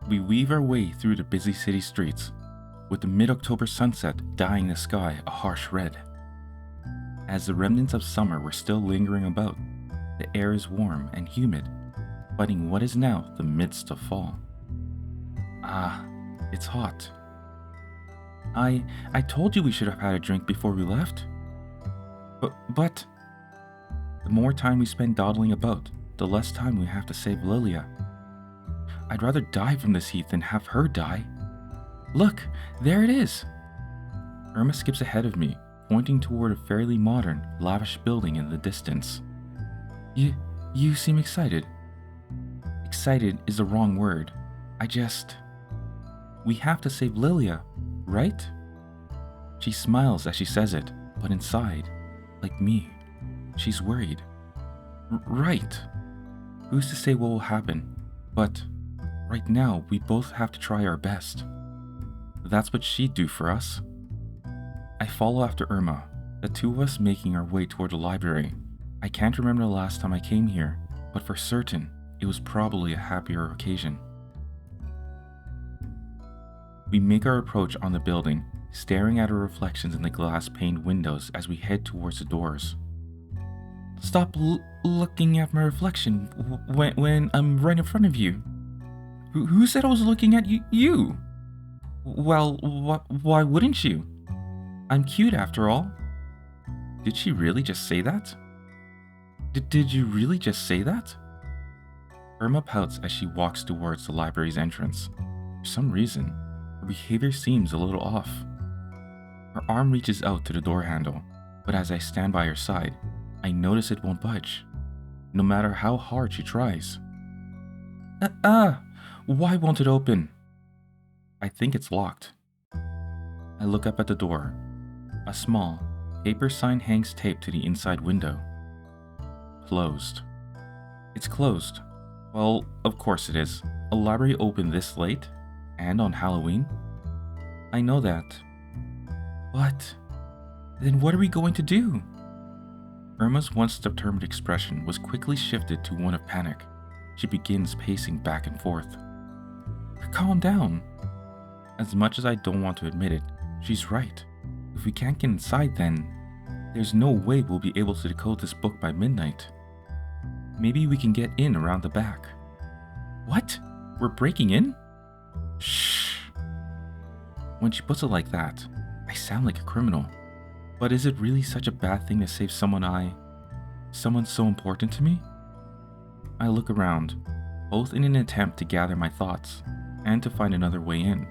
We weave our way through the busy city streets, with the mid-October sunset dyeing the sky a harsh red. As the remnants of summer were still lingering about, the air is warm and humid, fighting what is now the midst of fall. Ah, it's hot. I told you we should have had a drink before we left. But the more time we spend dawdling about, the less time we have to save Lilia. I'd rather die from this heat than have her die. Look, there it is. Irma skips ahead of me, pointing toward a fairly modern, lavish building in the distance. You seem excited. Excited is the wrong word. We have to save Lilia, right? She smiles as she says it, but inside, like me, she's worried. Right. Who's to say what will happen? But right now, we both have to try our best. That's what she'd do for us. I follow after Irma, the two of us making our way toward the library. I can't remember the last time I came here, but for certain, it was probably a happier occasion. We make our approach on the building, staring at our reflections in the glass-paned windows as we head towards the doors. Stop looking at my reflection when I'm right in front of you. Who said I was looking at you? Well, why wouldn't you? I'm cute after all. Did she really just say that? Did you really just say that? Irma pouts as she walks towards the library's entrance. For some reason, her behavior seems a little off. Her arm reaches out to the door handle, but as I stand by her side, I notice it won't budge, no matter how hard she tries. Why won't it open? I think it's locked. I look up at the door. A small, paper sign hangs taped to the inside window. Closed. It's closed. Well, of course it is. A library open this late? And on Halloween? I know that. But then what are we going to do? Irma's once determined expression was quickly shifted to one of panic. She begins pacing back and forth. Calm down. As much as I don't want to admit it, she's right. If we can't get inside, then there's no way we'll be able to decode this book by midnight. Maybe we can get in around the back. What? We're breaking in? Shh. When she puts it like that, I sound like a criminal. But is it really such a bad thing to save someone so important to me? I look around, both in an attempt to gather my thoughts and to find another way in.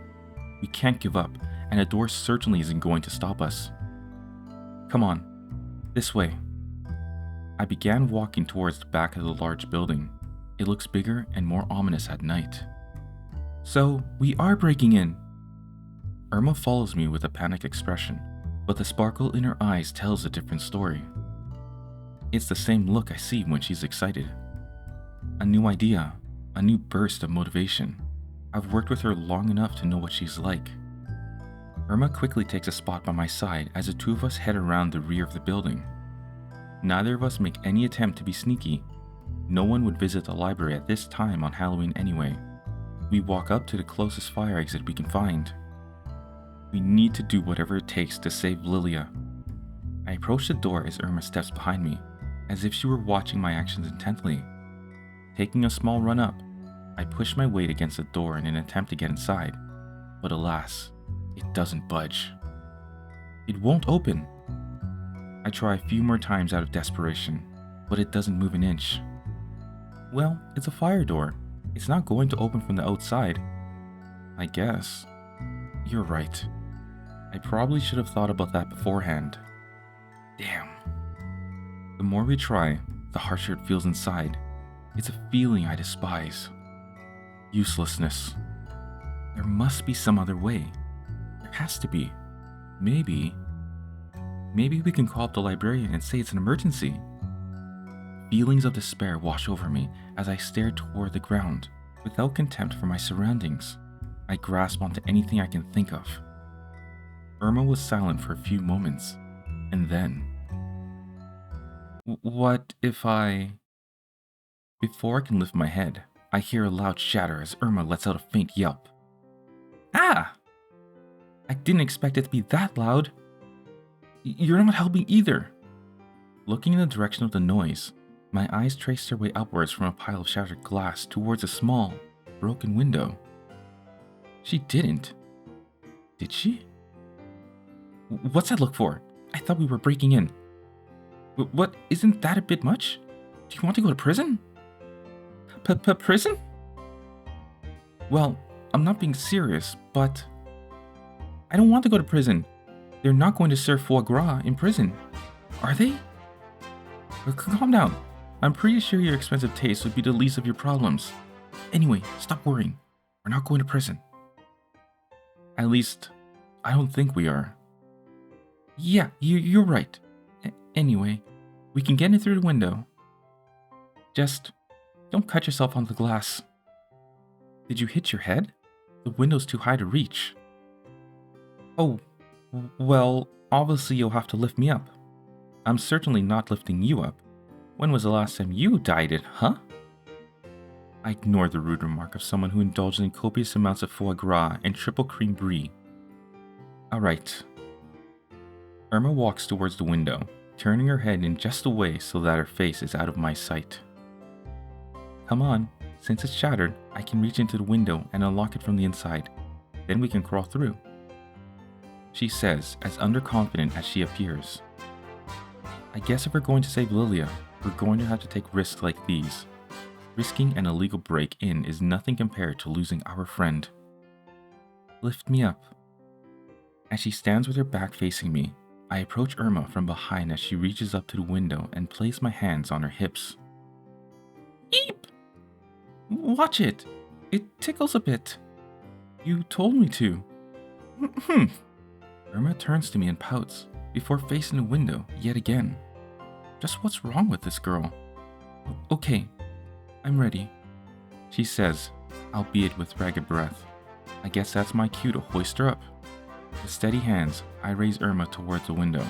We can't give up, and the door certainly isn't going to stop us. Come on, this way. I began walking towards the back of the large building. It looks bigger and more ominous at night. So, we are breaking in. Irma follows me with a panicked expression, but the sparkle in her eyes tells a different story. It's the same look I see when she's excited. A new idea, a new burst of motivation. I've worked with her long enough to know what she's like. Irma quickly takes a spot by my side as the two of us head around the rear of the building. Neither of us make any attempt to be sneaky. No one would visit the library at this time on Halloween anyway. We walk up to the closest fire exit we can find. We need to do whatever it takes to save Lilia. I approach the door as Irma steps behind me, as if she were watching my actions intently. Taking a small run up, I push my weight against the door in an attempt to get inside, but alas, it doesn't budge. It won't open. I try a few more times out of desperation, but it doesn't move an inch. Well, it's a fire door. It's not going to open from the outside. I guess. You're right. I probably should have thought about that beforehand. Damn. The more we try, the harsher it feels inside. It's a feeling I despise. Uselessness. There must be some other way. There has to be. Maybe we can call up the librarian and say it's an emergency. Feelings of despair wash over me as I stare toward the ground, without contempt for my surroundings. I grasp onto anything I can think of. Irma was silent for a few moments, and then... What if I... Before I can lift my head, I hear a loud shatter as Irma lets out a faint yelp. Ah! I didn't expect it to be that loud. You're not helping either. Looking in the direction of the noise, my eyes trace their way upwards from a pile of shattered glass towards a small, broken window. She didn't. Did she? What's that look for? I thought we were breaking in. What? Isn't that a bit much? Do you want to go to prison? Prison? Well, I'm not being serious, but I don't want to go to prison. They're not going to serve foie gras in prison, are they? Calm down. I'm pretty sure your expensive taste would be the least of your problems. Anyway, stop worrying. We're not going to prison. At least, I don't think we are. Yeah, you're right. Anyway, we can get in through the window. Just don't cut yourself on the glass. Did you hit your head? The window's too high to reach. Oh, well, obviously you'll have to lift me up. I'm certainly not lifting you up. When was the last time you dyed it, huh? I ignored the rude remark of someone who indulged in copious amounts of foie gras and triple cream brie. Alright. Irma walks towards the window, turning her head in just a way so that her face is out of my sight. Come on, since it's shattered, I can reach into the window and unlock it from the inside. Then we can crawl through. She says, as underconfident as she appears. I guess if we're going to save Lilia, we're going to have to take risks like these. Risking an illegal break-in is nothing compared to losing our friend. Lift me up. As she stands with her back facing me, I approach Irma from behind as she reaches up to the window and place my hands on her hips. Eep! Watch it! It tickles a bit. You told me to. Irma turns to me and pouts, before facing the window yet again. Just what's wrong with this girl? Okay, I'm ready, she says, albeit with ragged breath. I guess that's my cue to hoist her up. With steady hands, I raise Irma towards the window.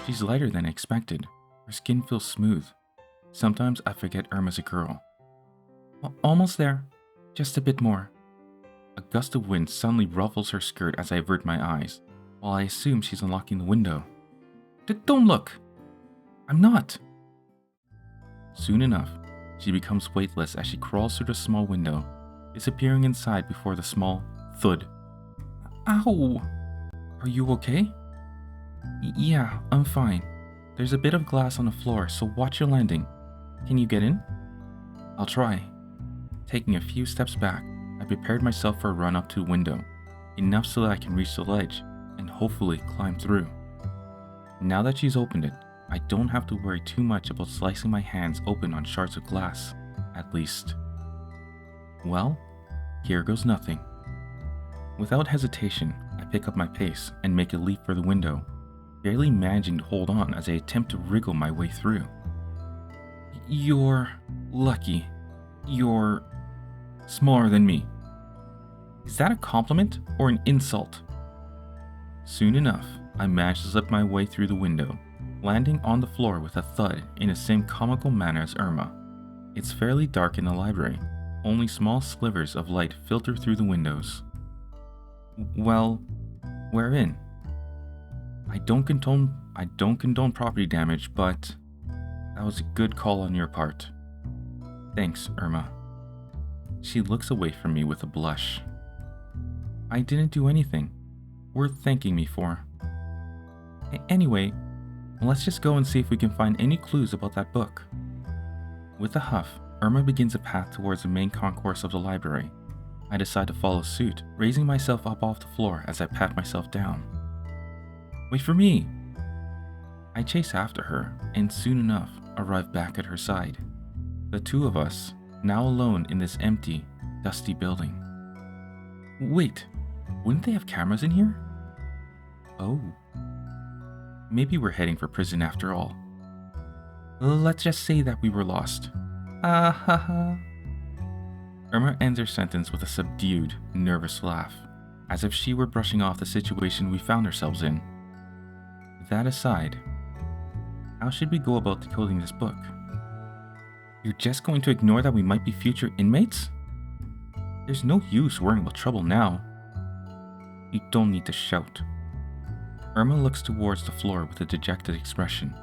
She's lighter than expected. Her skin feels smooth. Sometimes I forget Irma's a girl. Almost there. Just a bit more. A gust of wind suddenly ruffles her skirt as I avert my eyes, while I assume she's unlocking the window. Don't look! I'm not! Soon enough, she becomes weightless as she crawls through the small window, disappearing inside before the small thud. Ow! Are you okay? Yeah, I'm fine. There's a bit of glass on the floor, so watch your landing. Can you get in? I'll try. Taking a few steps back, I prepared myself for a run up to the window, enough so that I can reach the ledge and hopefully climb through. Now that she's opened it, I don't have to worry too much about slicing my hands open on shards of glass, at least. Well, here goes nothing. Without hesitation, I pick up my pace and make a leap for the window, barely managing to hold on as I attempt to wriggle my way through. You're lucky. You're smaller than me. Is that a compliment or an insult? Soon enough, I manage to slip my way through the window, landing on the floor with a thud in the same comical manner as Irma. It's fairly dark in the library. Only small slivers of light filter through the windows. Well, we're in. I don't condone property damage, but that was a good call on your part. Thanks, Irma. She looks away from me with a blush. I didn't do anything worth thanking me for. Anyway, let's just go and see if we can find any clues about that book. With a huff, Irma begins a path towards the main concourse of the library. I decide to follow suit, raising myself up off the floor as I pat myself down. Wait for me! I chase after her, and soon enough arrive back at her side. The two of us, now alone in this empty, dusty building. Wait, wouldn't they have cameras in here? Oh. Maybe we're heading for prison after all. Let's just say that we were lost. Ah ha ha. Irma ends her sentence with a subdued, nervous laugh, as if she were brushing off the situation we found ourselves in. That aside, how should we go about decoding this book? You're just going to ignore that we might be future inmates? There's no use worrying about trouble now. You don't need to shout. Irma looks towards the floor with a dejected expression.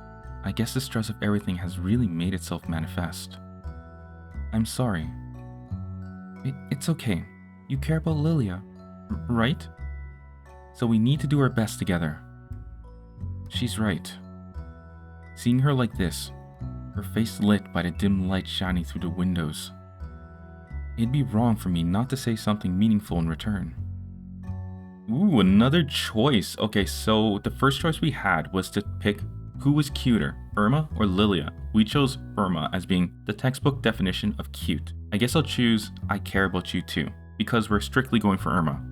I guess the stress of everything has really made itself manifest. I'm sorry. It's okay. You care about Lilia, right? So we need to do our best together. She's right. Seeing her like this, her face lit by the dim light shining through the windows, it'd be wrong for me not to say something meaningful in return. Ooh, another choice. Okay, so the first choice we had was to pick who was cuter, Irma or Lilia. We chose Irma as being the textbook definition of cute. I guess I'll choose I care about you too, because we're strictly going for Irma.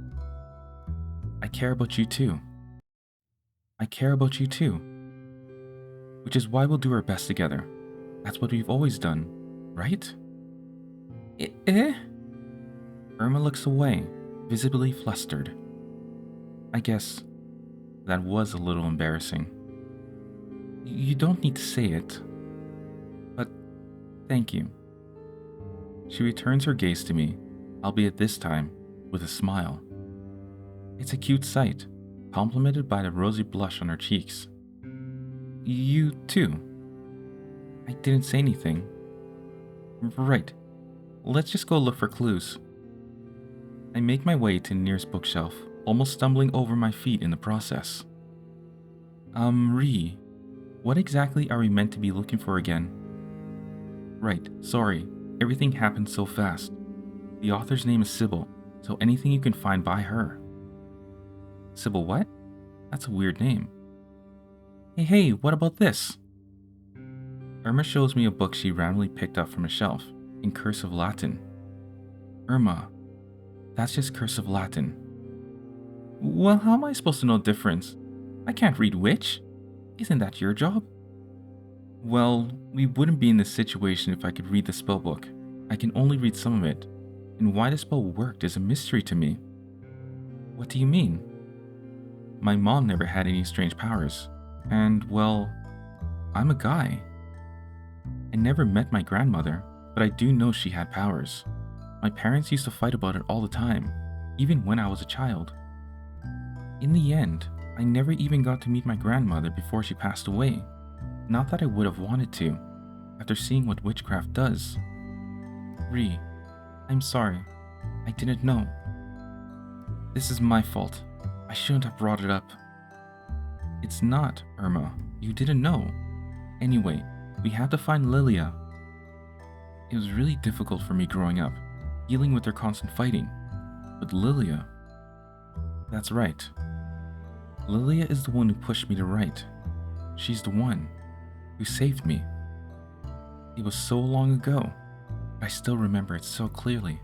I care about you too. I care about you too. Which is why we'll do our best together. That's what we've always done, right? Irma looks away, visibly flustered. I guess that was a little embarrassing. You don't need to say it, but thank you. She returns her gaze to me, albeit this time with a smile. It's a cute sight, complemented by the rosy blush on her cheeks. You too. I didn't say anything. Right. Let's just go look for clues. I make my way to the nearest bookshelf, almost stumbling over my feet in the process. Rie, what exactly are we meant to be looking for again? Right, sorry, everything happened so fast. The author's name is Sybil, so anything you can find by her. Sybil what? That's a weird name. Hey, what about this? Irma shows me a book she randomly picked up from a shelf, in cursive Latin. Irma, that's just cursive Latin. Well, how am I supposed to know the difference? I can't read witch. Isn't that your job? Well, we wouldn't be in this situation if I could read the spellbook. I can only read some of it, and why the spell worked is a mystery to me. What do you mean? My mom never had any strange powers, and, well, I'm a guy. I never met my grandmother, but I do know she had powers. My parents used to fight about it all the time, even when I was a child. In the end, I never even got to meet my grandmother before she passed away. Not that I would have wanted to, after seeing what witchcraft does. Rie, I'm sorry. I didn't know. This is my fault. I shouldn't have brought it up. It's not, Irma. You didn't know. Anyway, we have to find Lilia. It was really difficult for me growing up, dealing with their constant fighting. But Lilia... That's right. Lilia is the one who pushed me to write. She's the one who saved me. It was so long ago, but I still remember it so clearly.